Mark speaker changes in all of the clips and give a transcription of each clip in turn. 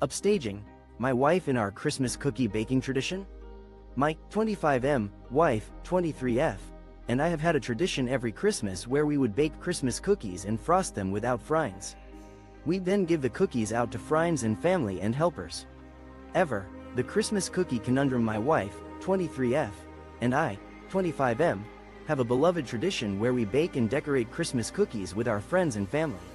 Speaker 1: Upstaging, my wife in our Christmas cookie baking tradition? My 25M wife, 23F, and I have had a tradition every Christmas where we would bake Christmas cookies and frost them without friends. We'd then give the cookies out to friends and family and helpers. The Christmas cookie conundrum. My wife, 23F, and I, 25M, have a beloved tradition where we bake and decorate Christmas cookies with our friends and family.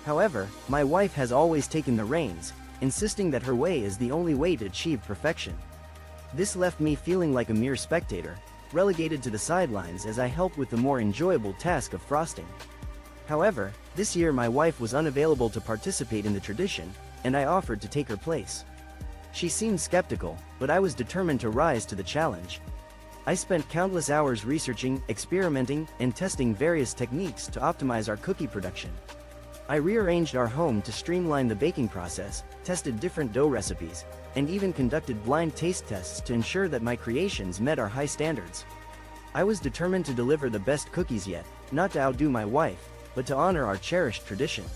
Speaker 1: However, my wife has always taken the reins, insisting that her way is the only way to achieve perfection. This left me feeling like a mere spectator, relegated to the sidelines as I helped with the more enjoyable task of frosting. However, this year my wife was unavailable to participate in the tradition, and I offered to take her place. She seemed skeptical, but I was determined to rise to the challenge. I spent countless hours researching, experimenting, and testing various techniques to optimize our cookie production. I rearranged our home to streamline the baking process, tested different dough recipes, and even conducted blind taste tests to ensure that my creations met our high standards. I was determined to deliver the best cookies yet, not to outdo my wife, but to honor our cherished tradition.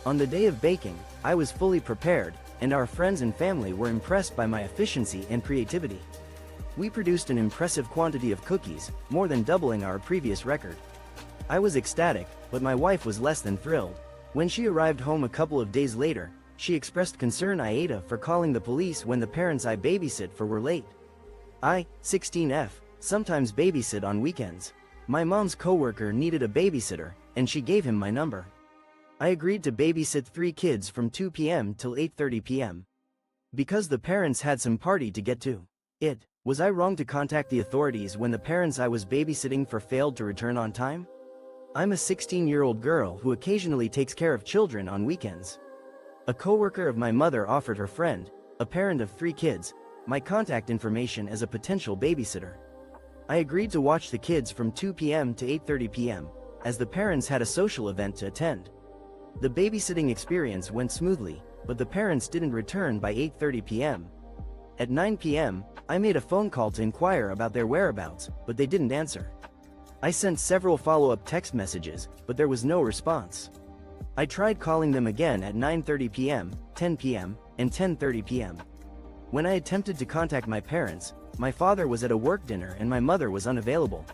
Speaker 1: On the day of baking, I was fully prepared, and our friends and family were impressed by my efficiency and creativity. We produced an impressive quantity of cookies, more than doubling our previous record. I was ecstatic, but my wife was less than thrilled. When she arrived home a couple of days later, she expressed concern AITA for calling the police when the parents I babysit for were late. I, 16F, sometimes babysit on weekends. My mom's coworker needed a babysitter, and she gave him my number. I agreed to babysit 3 kids from 2 p.m. till 8:30 p.m. Because the parents had some party to get to. Was I wrong to contact the authorities when the parents I was babysitting for failed to return on time? I'm a 16-year-old girl who occasionally takes care of children on weekends. A coworker of my mother offered her friend, a parent of 3 kids, my contact information as a potential babysitter. I agreed to watch the kids from 2 p.m. to 8:30 p.m., as the parents had a social event to attend. The babysitting experience went smoothly, but the parents didn't return by 8:30 p.m. At 9 p.m., I made a phone call to inquire about their whereabouts, but they didn't answer. I sent several follow-up text messages, but there was no response. I tried calling them again at 9:30 p.m., 10 p.m., and 10:30 p.m. When I attempted to contact my parents, my father was at a work dinner and my mother was unavailable.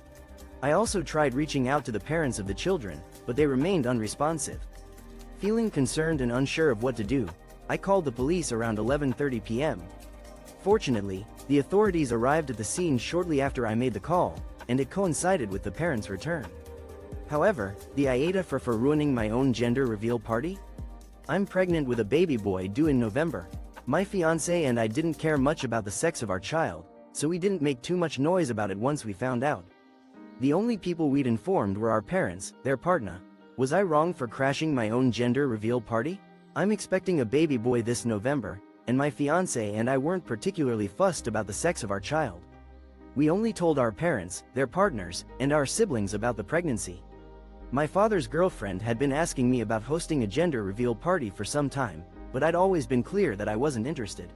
Speaker 1: I also tried reaching out to the parents of the children, but they remained unresponsive. Feeling concerned and unsure of what to do, I called the police around 11:30 p.m. Fortunately, the authorities arrived at the scene shortly after I made the call, and it coincided with the parents' return. However, the AITA for ruining my own gender reveal party? I'm pregnant with a baby boy due in November. My fiancé and I didn't care much about the sex of our child, so we didn't make too much noise about it once we found out. The only people we'd informed were our parents, their partner. Was I wrong for crashing my own gender reveal party? I'm expecting a baby boy this November, and my fiancé and I weren't particularly fussed about the sex of our child. We only told our parents, their partners, and our siblings about the pregnancy. My father's girlfriend had been asking me about hosting a gender reveal party for some time, but I'd always been clear that I wasn't interested.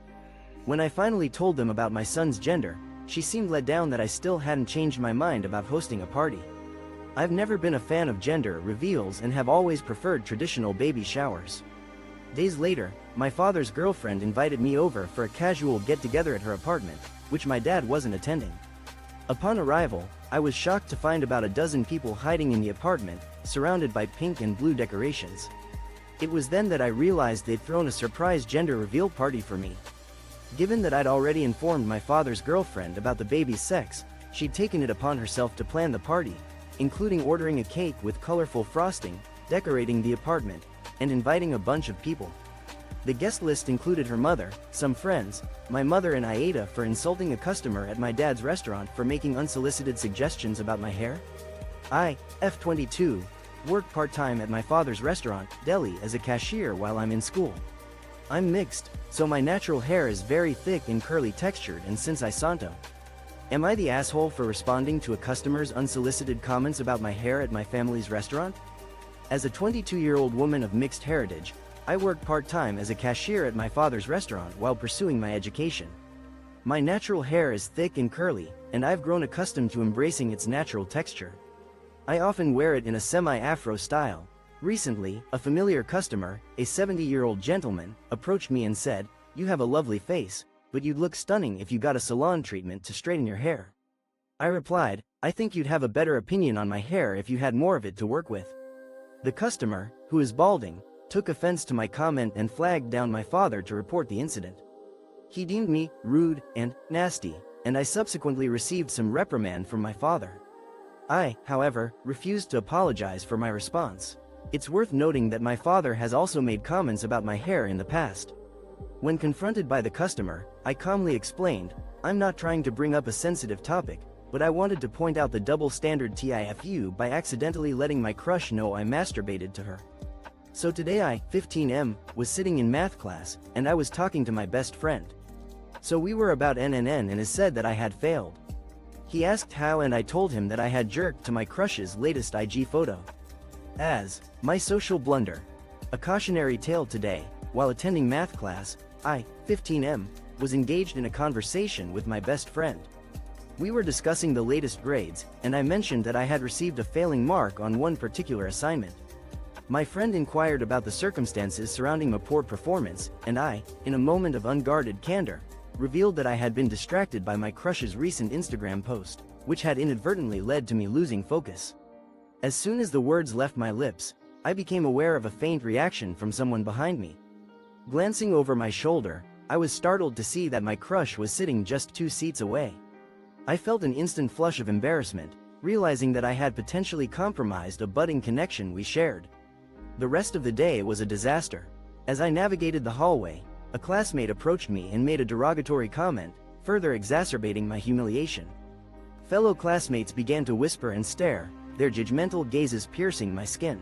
Speaker 1: When I finally told them about my son's gender, she seemed let down that I still hadn't changed my mind about hosting a party. I've never been a fan of gender reveals and have always preferred traditional baby showers. Days later, my father's girlfriend invited me over for a casual get-together at her apartment, which my dad wasn't attending. Upon arrival, I was shocked to find about a dozen people hiding in the apartment, surrounded by pink and blue decorations. It was then that I realized they'd thrown a surprise gender reveal party for me. Given that I'd already informed my father's girlfriend about the baby's sex, she'd taken it upon herself to plan the party, including ordering a cake with colorful frosting, decorating the apartment, and inviting a bunch of people. The guest list included her mother, some friends, my mother and AITA for insulting a customer at my dad's restaurant for making unsolicited suggestions about my hair. I, F22, work part-time at my father's restaurant, Delhi, as a cashier while I'm in school. I'm mixed, so my natural hair is very thick and curly textured, and since I Santo. Am I the asshole for responding to a customer's unsolicited comments about my hair at my family's restaurant? As a 22-year-old woman of mixed heritage, I work part-time as a cashier at my father's restaurant while pursuing my education. My natural hair is thick and curly, and I've grown accustomed to embracing its natural texture. I often wear it in a semi-afro style, Recently, a familiar customer, a 70-year-old gentleman, approached me and said, "You have a lovely face, but you'd look stunning if you got a salon treatment to straighten your hair." I replied, "I think you'd have a better opinion on my hair if you had more of it to work with." The customer, who is balding, took offense to my comment and flagged down my father to report the incident. He deemed me rude and nasty, and I subsequently received some reprimand from my father. I, however, refused to apologize for my response. It's worth noting that my father has also made comments about my hair in the past. When confronted by the customer, I calmly explained, "I'm not trying to bring up a sensitive topic, but I wanted to point out the double standard TIFU by accidentally letting my crush know I masturbated to her." So today I, 15M, was sitting in math class, and I was talking to my best friend. So we were about NNN and it said that I had failed. He asked how and I told him that I had jerked to my crush's latest IG photo. As my social blunder. A cautionary tale today, while attending math class, I, 15M, was engaged in a conversation with my best friend. We were discussing the latest grades, and I mentioned that I had received a failing mark on one particular assignment. My friend inquired about the circumstances surrounding my poor performance, and I, in a moment of unguarded candor, revealed that I had been distracted by my crush's recent Instagram post, which had inadvertently led to me losing focus. As soon as the words left my lips, I became aware of a faint reaction from someone behind me. Glancing over my shoulder, I was startled to see that my crush was sitting just 2 seats away. I felt an instant flush of embarrassment, realizing that I had potentially compromised a budding connection we shared. The rest of the day was a disaster. As I navigated the hallway, a classmate approached me and made a derogatory comment, further exacerbating my humiliation. Fellow classmates began to whisper and stare, their judgmental gazes piercing my skin.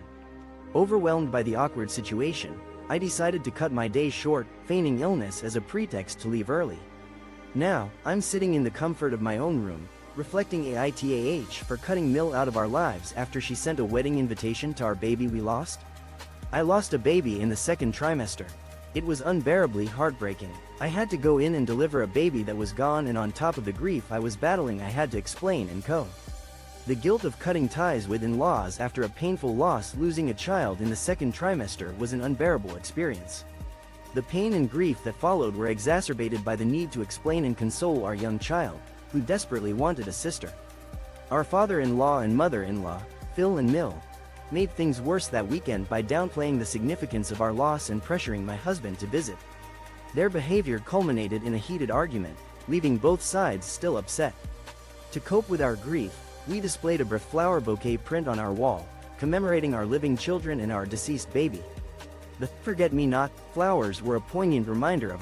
Speaker 1: Overwhelmed by the awkward situation, I decided to cut my day short, feigning illness as a pretext to leave early. Now, I'm sitting in the comfort of my own room, reflecting AITA for cutting Mill out of our lives after she sent a wedding invitation to our baby we lost. I lost a baby in the 2nd trimester. It was unbearably heartbreaking. I had to go in and deliver a baby that was gone, and on top of the grief I was battling I had to explain and co. The guilt of cutting ties with in-laws after a painful loss. Losing a child in the 2nd trimester was an unbearable experience. The pain and grief that followed were exacerbated by the need to explain and console our young child, who desperately wanted a sister. Our father-in-law and mother-in-law, Phil and Mill, made things worse that weekend by downplaying the significance of our loss and pressuring my husband to visit. Their behavior culminated in a heated argument, leaving both sides still upset. To cope with our grief, we displayed a flower bouquet print on our wall, commemorating our living children and our deceased baby. The forget-me-not flowers were a poignant reminder of